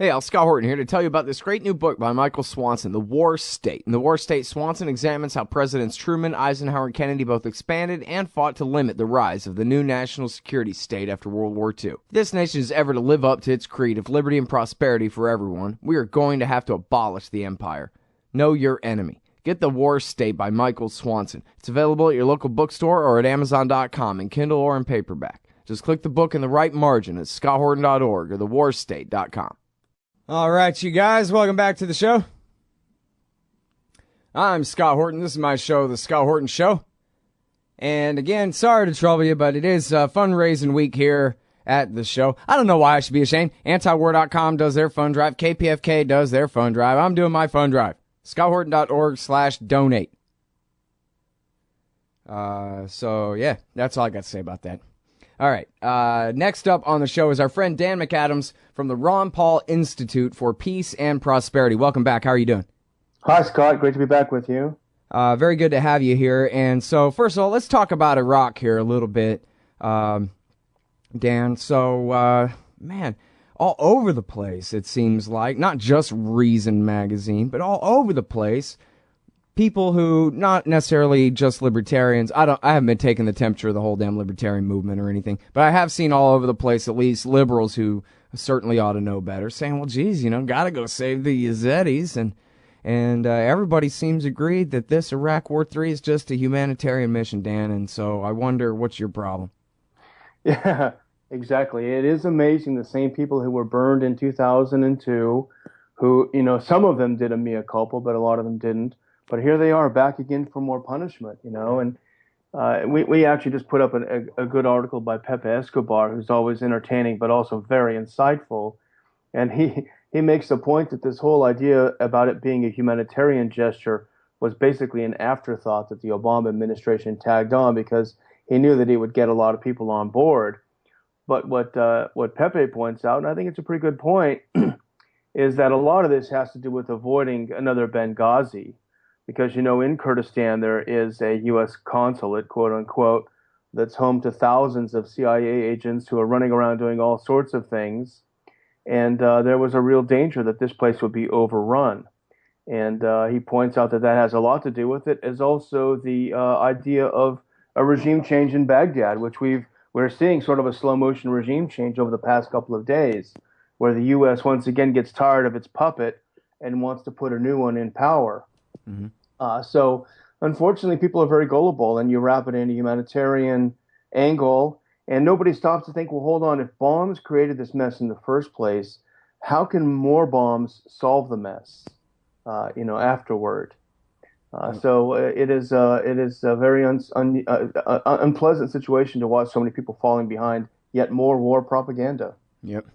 Hey, Scott Horton here to tell you about this great new book by Michael Swanson, The War State. In The War State, Swanson examines how Presidents Truman, Eisenhower, and Kennedy both expanded and fought to limit the rise of the new national security state after World War II. If this nation is ever to live up to its creed of liberty and prosperity for everyone, we are going to have to abolish the empire. Know your enemy. Get The War State by Michael Swanson. It's available at your local bookstore or at Amazon.com in Kindle or in paperback. Just click the book in the right margin at scotthorton.org or thewarstate.com. All right, you guys, welcome back to the show. I'm Scott Horton. This is my show, The Scott Horton Show. And again, sorry to trouble you, but it is fundraising week here at the show. I don't know why I should be ashamed. Antiwar.com does their fund drive. KPFK does their fund drive. I'm doing my fund drive. scotthorton.org/donate. So, yeah, that's all I got to say about that. All right, next up on the show is our friend Dan McAdams from the Ron Paul Institute for Peace and Prosperity. Welcome back. How are you doing? Hi, Scott. Great to be back with you. Very good to have you here. And so, first of all, let's talk about Iraq here a little bit, Dan. So, man, all over the place, it seems like, not just Reason magazine, but all over the place, people who, not necessarily just libertarians, I haven't been taking the temperature of the whole damn libertarian movement or anything, but I have seen all over the place at least liberals who certainly ought to know better, saying, well, geez, gotta go save the Yazidis, and everybody seems agreed that this Iraq War III is just a humanitarian mission, Dan, and so I wonder, what's your problem? Yeah, exactly. It is amazing, the same people who were burned in 2002, who, some of them did a mea culpa, but a lot of them didn't. But here they are back again for more punishment, and we actually just put up a good article by Pepe Escobar, who's always entertaining but also very insightful. And he makes the point that this whole idea about it being a humanitarian gesture was basically an afterthought that the Obama administration tagged on because he knew that he would get a lot of people on board. But what Pepe points out, and I think it's a pretty good point, is that a lot of this has to do with avoiding another Benghazi. Because, in Kurdistan, there is a U.S. consulate, quote unquote, that's home to thousands of CIA agents who are running around doing all sorts of things. And there was a real danger that this place would be overrun. And he points out that has a lot to do with it, as also the idea of a regime change in Baghdad, which we're seeing sort of a slow motion regime change over the past couple of days, where the U.S. once again gets tired of its puppet and wants to put a new one in power. Mm-hmm. So, unfortunately, people are very gullible, and you wrap it in a humanitarian angle, and nobody stops to think, well, hold on, if bombs created this mess in the first place, how can more bombs solve the mess, afterward? So it is a very unpleasant situation to watch so many people falling behind yet more war propaganda. Yep.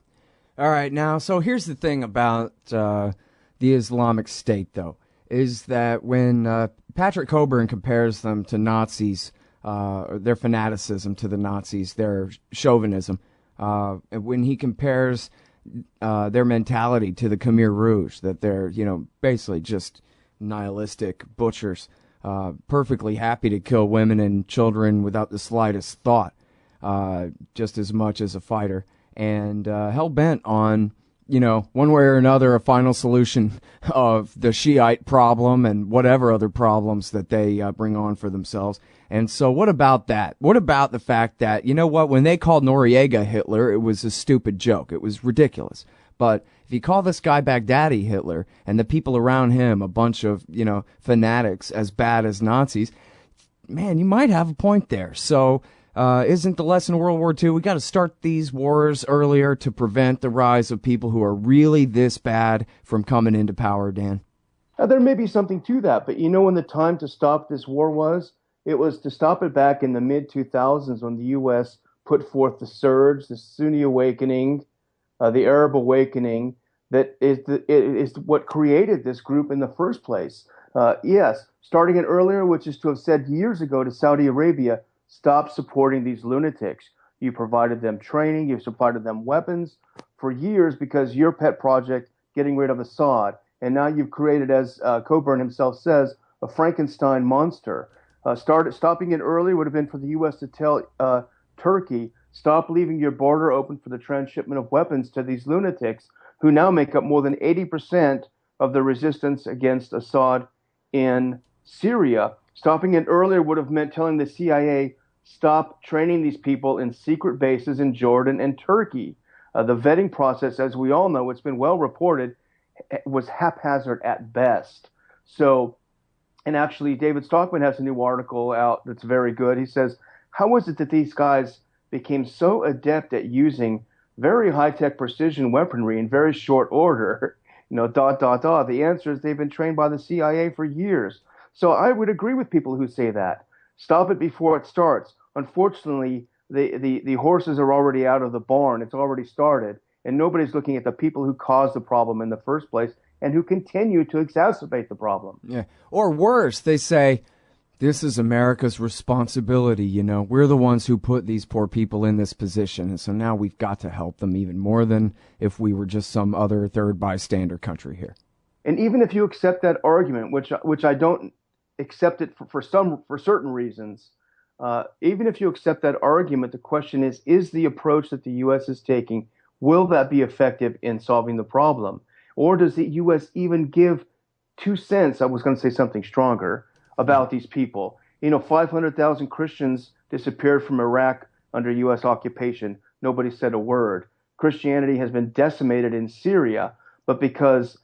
All right, now, so here's the thing about the Islamic State, though. Is that when Patrick Coburn compares them to Nazis, their fanaticism to the Nazis, their chauvinism, when he compares their mentality to the Khmer Rouge, that they're, basically just nihilistic butchers, perfectly happy to kill women and children without the slightest thought, just as much as a fighter, and hell-bent on one way or another, a final solution of the Shiite problem and whatever other problems that they bring on for themselves. And so what about that? What about the fact that, when they called Noriega Hitler, it was a stupid joke. It was ridiculous. But if you call this guy Baghdadi Hitler and the people around him a bunch of, fanatics as bad as Nazis, man, you might have a point there. So isn't the lesson of World War II? We got to start these wars earlier to prevent the rise of people who are really this bad from coming into power, Dan. There may be something to that, but when the time to stop this war was? It was to stop it back in the mid-2000s when the U.S. put forth the surge, the Sunni awakening, the Arab awakening, that is what created this group in the first place. Yes, starting it earlier, which is to have said years ago to Saudi Arabia, stop supporting these lunatics. You provided them training, you supplied them weapons for years because your pet project, getting rid of Assad. And now you've created, as Coburn himself says, a Frankenstein monster. Stopping it early would have been for the U.S. to tell Turkey, stop leaving your border open for the transshipment of weapons to these lunatics who now make up more than 80% of the resistance against Assad in Syria. Stopping it earlier would have meant telling the CIA, stop training these people in secret bases in Jordan and Turkey. The vetting process, as we all know, it's been well reported, was haphazard at best. So, and actually, David Stockman has a new article out that's very good. He says, how is it that these guys became so adept at using very high-tech precision weaponry in very short order? The answer is they've been trained by the CIA for years. So I would agree with people who say that. Stop it before it starts. Unfortunately, the horses are already out of the barn. It's already started. And nobody's looking at the people who caused the problem in the first place and who continue to exacerbate the problem. Yeah. Or worse, they say, this is America's responsibility, We're the ones who put these poor people in this position, and so now we've got to help them even more than if we were just some other third bystander country here. And even if you accept that argument, which I don't accept it for certain reasons, even if you accept that argument, the question is the approach that the U.S. is taking, will that be effective in solving the problem? Or does the U.S. even give 2 cents, I was going to say something stronger, about these people? 500,000 Christians disappeared from Iraq under U.S. occupation. Nobody said a word. Christianity has been decimated in Syria, but because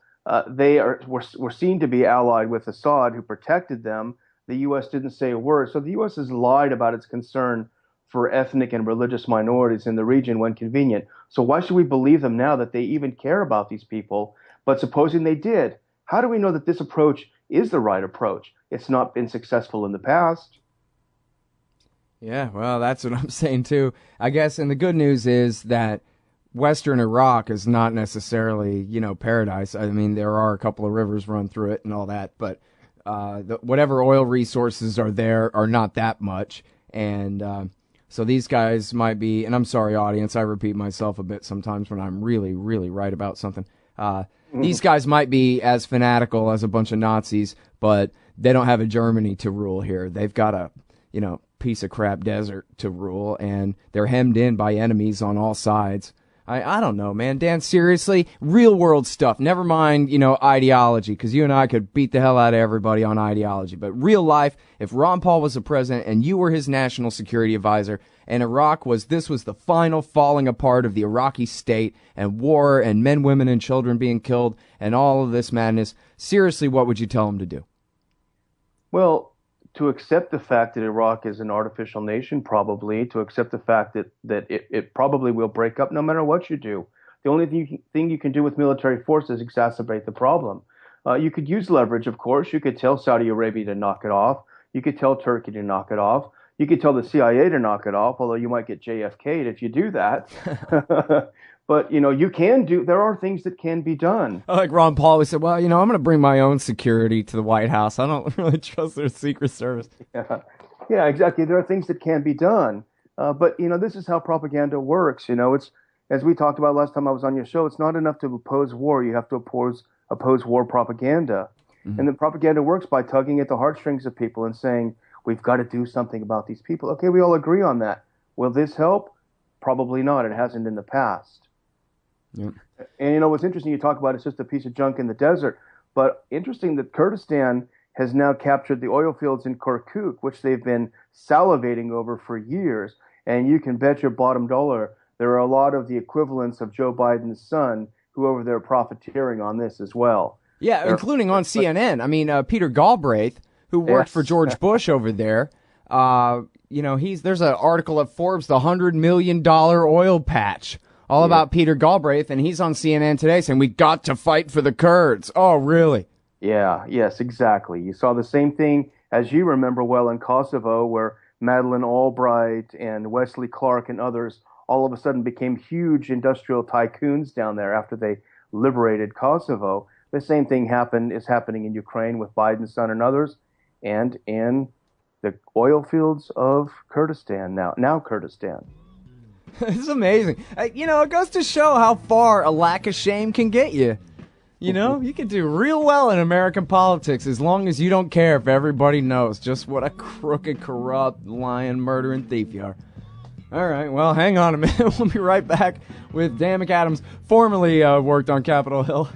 they were seen to be allied with Assad, who protected them, the U.S. didn't say a word. So the U.S. has lied about its concern for ethnic and religious minorities in the region when convenient. So why should we believe them now that they even care about these people? But supposing they did, how do we know that this approach is the right approach? It's not been successful in the past. Yeah, well, that's what I'm saying too. I guess, and the good news is that Western Iraq is not necessarily, paradise. I mean, there are a couple of rivers run through it and all that, but whatever oil resources are there are not that much. And so these guys might be, and I'm sorry, audience, I repeat myself a bit sometimes when I'm really, really right about something. These guys might be as fanatical as a bunch of Nazis, but they don't have a Germany to rule here. They've got a, piece of crap desert to rule, and they're hemmed in by enemies on all sides. I don't know, man. Dan, seriously, real world stuff. Never mind, ideology, because you and I could beat the hell out of everybody on ideology. But real life, if Ron Paul was the president and you were his national security advisor, and this was the final falling apart of the Iraqi state and war and men, women, and children being killed and all of this madness, seriously, what would you tell him to do? Well, to accept the fact that Iraq is an artificial nation, probably, to accept the fact that it probably will break up no matter what you do. The only thing you can do with military force is exacerbate the problem. You could use leverage, of course. You could tell Saudi Arabia to knock it off. You could tell Turkey to knock it off. You could tell the CIA to knock it off, although you might get JFK'd if you do that. But, there are things that can be done. Like Ron Paul, we said, well, I'm going to bring my own security to the White House. I don't really trust their Secret Service. Yeah, exactly. There are things that can be done. But, this is how propaganda works. It's, as we talked about last time I was on your show, it's not enough to oppose war. You have to oppose war propaganda. Mm-hmm. And the propaganda works by tugging at the heartstrings of people and saying, we've got to do something about these people. Okay, we all agree on that. Will this help? Probably not. It hasn't in the past. Yep. And what's interesting, you talk about it's just a piece of junk in the desert, but interesting that Kurdistan has now captured the oil fields in Kirkuk, which they've been salivating over for years. And you can bet your bottom dollar there are a lot of the equivalents of Joe Biden's son who over there profiteering on this as well. Yeah, including on CNN. I mean, Peter Galbraith, who worked for George Bush over there, there's an article at Forbes, the $100 million oil patch. All about Peter Galbraith, and he's on CNN today saying, we got to fight for the Kurds. Oh, really? Yeah, yes, exactly. You saw the same thing, as you remember well, in Kosovo, where Madeleine Albright and Wesley Clark and others all of a sudden became huge industrial tycoons down there after they liberated Kosovo. The same thing is happening in Ukraine with Biden's son and others, and in the oil fields of Kurdistan now Kurdistan. It's amazing. It goes to show how far a lack of shame can get you. You can do real well in American politics as long as you don't care if everybody knows just what a crooked, corrupt, lying, murdering thief you are. All right, well, hang on a minute. We'll be right back with Dan McAdams, formerly worked on Capitol Hill.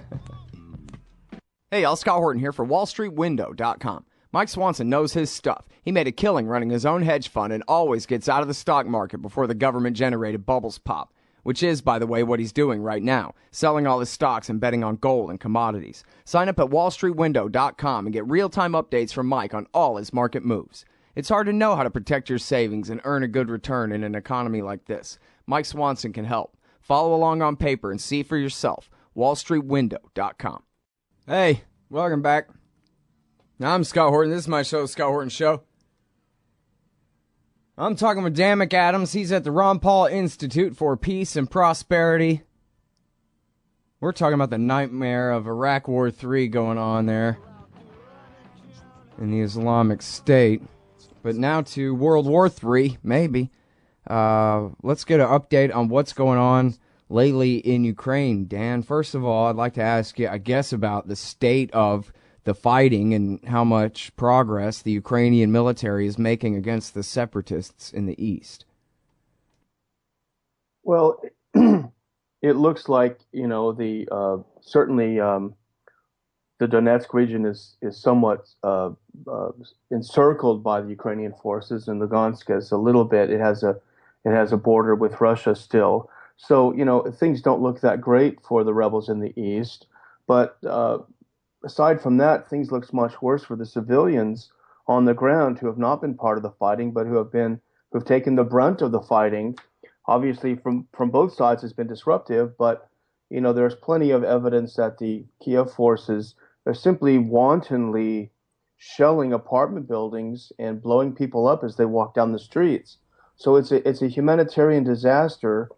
Hey, y'all, Scott Horton here for WallStreetWindow.com. Mike Swanson knows his stuff. He made a killing running his own hedge fund and always gets out of the stock market before the government-generated bubbles pop, which is, by the way, what he's doing right now, selling all his stocks and betting on gold and commodities. Sign up at WallStreetWindow.com and get real-time updates from Mike on all his market moves. It's hard to know how to protect your savings and earn a good return in an economy like this. Mike Swanson can help. Follow along on paper and see for yourself. WallStreetWindow.com. Hey, welcome back. I'm Scott Horton. This is my show, The Scott Horton Show. I'm talking with Dan McAdams. He's at the Ron Paul Institute for Peace and Prosperity. We're talking about the nightmare of Iraq War III going on there in the Islamic State. But now to World War III, maybe. Let's get an update on what's going on lately in Ukraine. Dan, first of all, I'd like to ask you, I guess, about the state of the fighting and how much progress the Ukrainian military is making against the separatists in the east. Well, it looks like, certainly the Donetsk region is somewhat encircled by the Ukrainian forces, and Lugansk is a little bit. It has a border with Russia still, so things don't look that great for the rebels in the east. But aside from that, things look much worse for the civilians on the ground who have not been part of the fighting, but who've taken the brunt of the fighting. Obviously, from both sides has been disruptive, but there's plenty of evidence that the Kiev forces are simply wantonly shelling apartment buildings and blowing people up as they walk down the streets. So it's a humanitarian disaster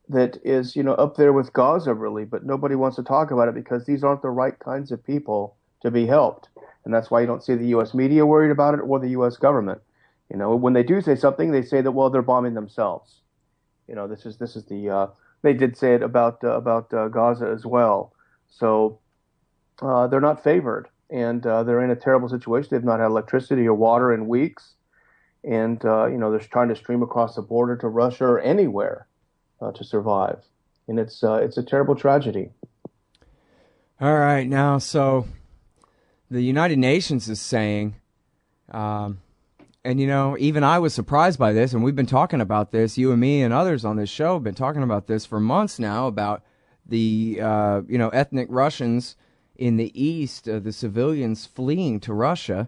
that is up there with Gaza, really, but nobody wants to talk about it because these aren't the right kinds of people to be helped, and that's why you don't see the U.S. media worried about it or the U.S. government. When they do say something, they say that they're bombing themselves. This is the they did say it about Gaza as well. So they're not favored, and they're in a terrible situation. They've not had electricity or water in weeks, and they're trying to stream across the border to Russia or anywhere to survive, and it's a terrible tragedy. All right, now, so the United Nations is saying, and even I was surprised by this, and we've been talking about this, you and me and others on this show have been talking about this for months now, about the ethnic Russians in the east, the civilians fleeing to Russia.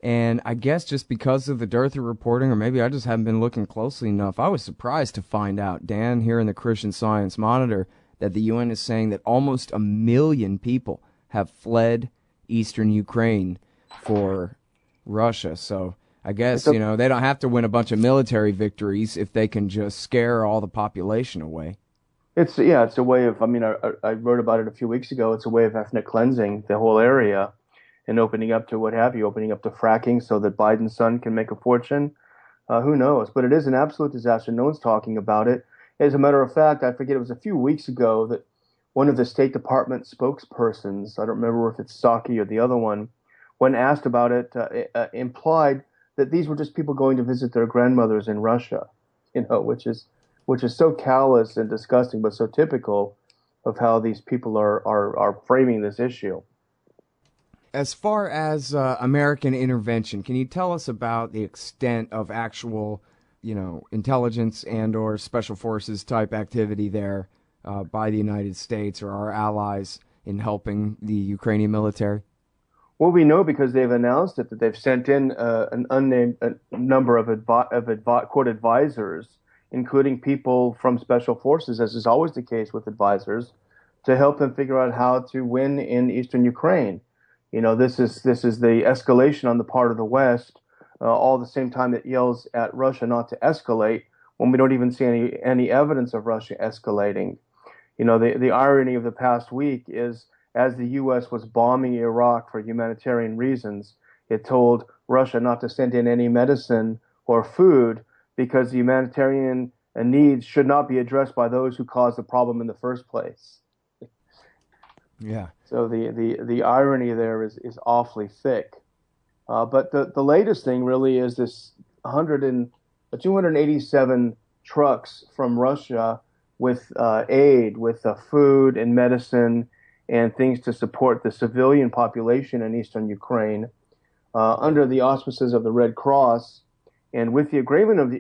And I guess just because of the dearth of reporting, or maybe I just haven't been looking closely enough, I was surprised to find out, Dan, here in the Christian Science Monitor, that the UN is saying that almost 1 million people have fled eastern Ukraine for Russia. So I guess, they don't have to win a bunch of military victories if they can just scare all the population away. It's a way of, I wrote about it a few weeks ago. It's a way of ethnic cleansing the whole area and opening up to opening up to fracking so that Biden's son can make a fortune. Who knows? But it is an absolute disaster. No one's talking about it. As a matter of fact, I forget, it was a few weeks ago that one of the State Department spokespersons, I don't remember if it's Psaki or the other one, when asked about it, implied that these were just people going to visit their grandmothers in Russia, which is so callous and disgusting, but so typical of how these people are framing this issue. As far as American intervention, can you tell us about the extent of actual, intelligence and or special forces type activity there by the United States or our allies in helping the Ukrainian military? Well, we know because they've announced it that they've sent in an unnamed number of quote advisors, including people from special forces, as is always the case with advisors, to help them figure out how to win in eastern Ukraine. This is the escalation on the part of the West, all at the same time that yells at Russia not to escalate when we don't even see any evidence of Russia escalating. The irony of the past week is, as the U.S. was bombing Iraq for humanitarian reasons, it told Russia not to send in any medicine or food because the humanitarian needs should not be addressed by those who caused the problem in the first place. Yeah. So the irony there is awfully thick. But the latest thing really is this 287 trucks from Russia with aid, with food and medicine and things to support the civilian population in eastern Ukraine under the auspices of the Red Cross and with the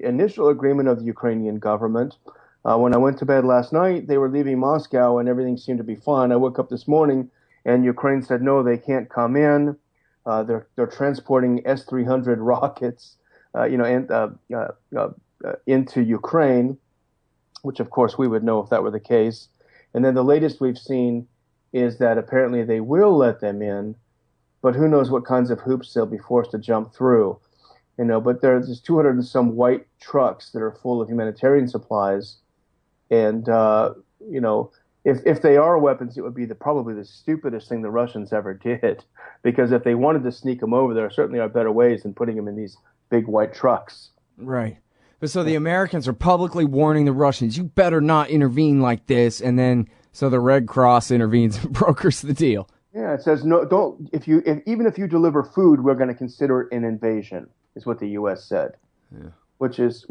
initial agreement of the Ukrainian government. When I went to bed last night, they were leaving Moscow and everything seemed to be fine. I woke up this morning and Ukraine said, no, they can't come in. They're transporting S-300 rockets, into Ukraine, which of course we would know if that were the case. And then the latest we've seen is that apparently they will let them in, but who knows what kinds of hoops they'll be forced to jump through. But there's 200 and some white trucks that are full of humanitarian supplies. And, if they are weapons, it would be probably the stupidest thing the Russians ever did. Because if they wanted to sneak them over, there certainly are better ways than putting them in these big white trucks. Right. But so the Americans are publicly warning the Russians, you better not intervene like this. And then so the Red Cross intervenes and brokers the deal. Yeah, it says, no, don't, even if you deliver food, we're going to consider it an invasion, is what the U.S. said. Yeah. Which is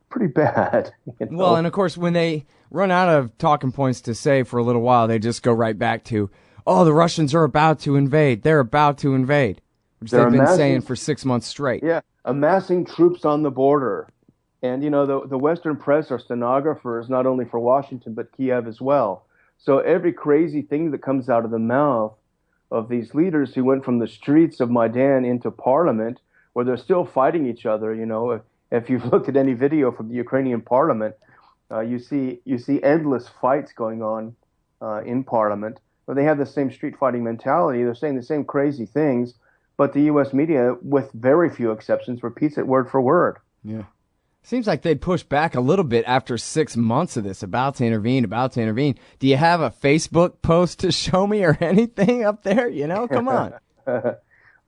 pretty bad. Well, and of course, when they run out of talking points to say for a little while, they just go right back to, oh, the Russians are about to invade. They're about to invade, which they've been saying for 6 months straight. Yeah, amassing troops on the border. And, the Western press are stenographers, not only for Washington, but Kiev as well. So every crazy thing that comes out of the mouth of these leaders who went from the streets of Maidan into parliament, where they're still fighting each other, if you've looked at any video from the Ukrainian parliament, you see endless fights going on in parliament. But they have the same street fighting mentality. They're saying the same crazy things, but the U.S. media, with very few exceptions, repeats it word for word. Yeah. Seems like they'd push back a little bit after 6 months of this, about to intervene. Do you have a Facebook post to show me or anything up there? Come on.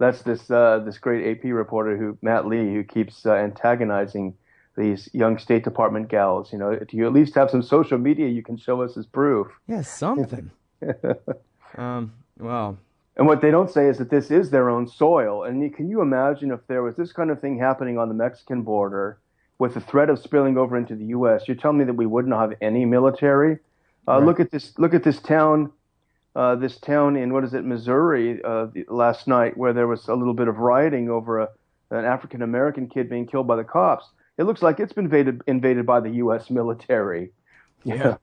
That's this great AP reporter, Matt Lee, who keeps antagonizing these young State Department gals. Do you at least have some social media you can show us as proof? Yeah, something. Well. And what they don't say is that this is their own soil. And can you imagine if there was this kind of thing happening on the Mexican border with the threat of spilling over into the U.S.? You're telling me that we wouldn't have any military? Right. Look at this town. This town in Missouri, last night, where there was a little bit of rioting over an African American kid being killed by the cops. It looks like it's been invaded by the U.S. military. Yeah.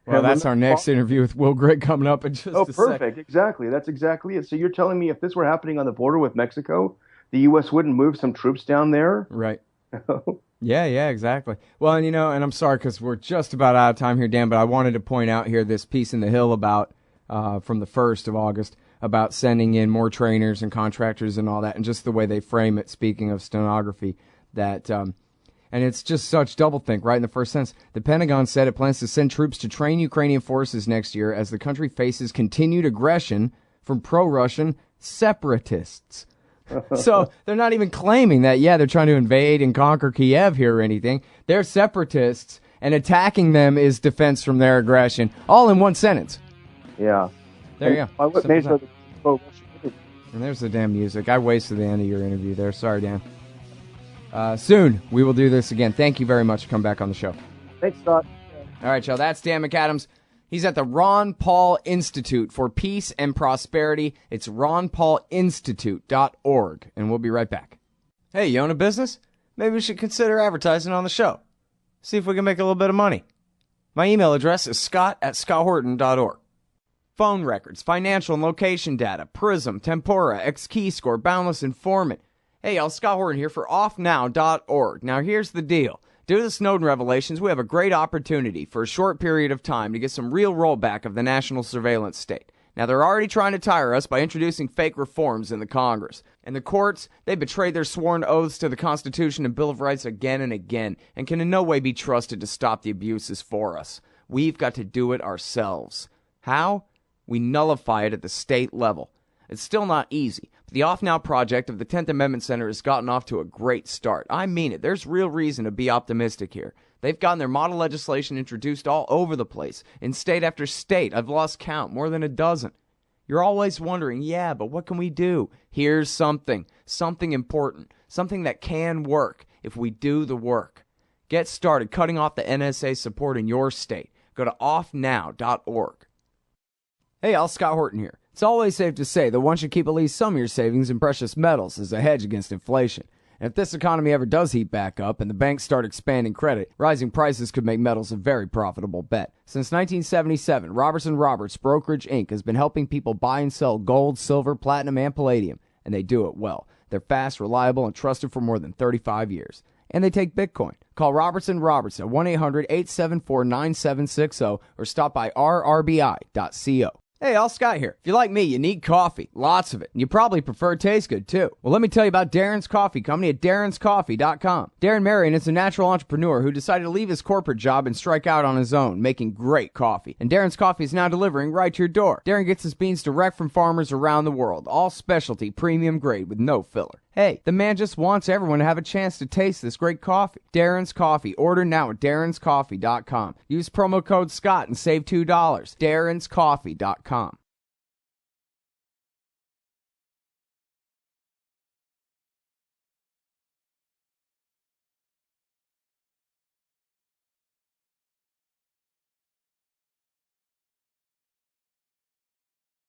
Well, that's our next interview with Will Grigg coming up in just a second. Oh, perfect. Exactly. That's exactly it. So you're telling me if this were happening on the border with Mexico, the U.S. wouldn't move some troops down there? Right. Yeah, exactly. Well, and I'm sorry because we're just about out of time here, Dan, but I wanted to point out here this piece in the Hill about from the 1st of August about sending in more trainers and contractors and all that, and just the way they frame it, speaking of stenography, that and it's just such doublethink right in the first sentence. The Pentagon said it plans to send troops to train Ukrainian forces next year as the country faces continued aggression from pro-Russian separatists. So they're not even claiming that, they're trying to invade and conquer Kiev here or anything. They're separatists, and attacking them is defense from their aggression, all in one sentence. Yeah. There you go. And there's the damn music. I wasted the end of your interview there. Sorry, Dan. Soon, we will do this again. Thank you very much for coming back on the show. Thanks, Scott. All right, y'all. That's Dan McAdams. He's at the Ron Paul Institute for Peace and Prosperity. It's ronpaulinstitute.org, and we'll be right back. Hey, you own a business? Maybe we should consider advertising on the show. See if we can make a little bit of money. My email address is scott@scotthorton.org. Phone records, financial and location data, Prism, Tempora, X-Keyscore, Boundless Informant. Hey, y'all, Scott Horton here for offnow.org. Now, here's the deal. Due to the Snowden revelations, we have a great opportunity for a short period of time to get some real rollback of the national surveillance state. Now, they're already trying to tire us by introducing fake reforms in the Congress. And the courts, they betrayed their sworn oaths to the Constitution and Bill of Rights again and again, and can in no way be trusted to stop the abuses for us. We've got to do it ourselves. How? We nullify it at the state level. It's still not easy, but the Off Now project of the 10th Amendment Center has gotten off to a great start. I mean it. There's real reason to be optimistic here. They've gotten their model legislation introduced all over the place, in state after state. I've lost count, more than a dozen. You're always wondering, but what can we do? Here's something important, something that can work if we do the work. Get started cutting off the NSA support in your state. Go to offnow.org. Hey, Al, Scott Horton here. It's always safe to say that one should keep at least some of your savings in precious metals as a hedge against inflation. And if this economy ever does heat back up and the banks start expanding credit, rising prices could make metals a very profitable bet. Since 1977, Robertson Roberts Brokerage Inc. has been helping people buy and sell gold, silver, platinum, and palladium, and they do it well. They're fast, reliable, and trusted for more than 35 years. And they take Bitcoin. Call Robertson Roberts at 1-800-874-9760 or stop by rrbi.co. Hey, Al, Scott here. If you're like me, you need coffee. Lots of it. And you probably prefer it tastes good, too. Well, let me tell you about Darren's Coffee Company at darrenscoffee.com. Darren Marion is a natural entrepreneur who decided to leave his corporate job and strike out on his own, making great coffee. And Darren's Coffee is now delivering right to your door. Darren gets his beans direct from farmers around the world, all specialty, premium grade with no filler. Hey, the man just wants everyone to have a chance to taste this great coffee. Darren's Coffee. Order now at darrenscoffee.com. Use promo code SCOTT and save $2. darrenscoffee.com.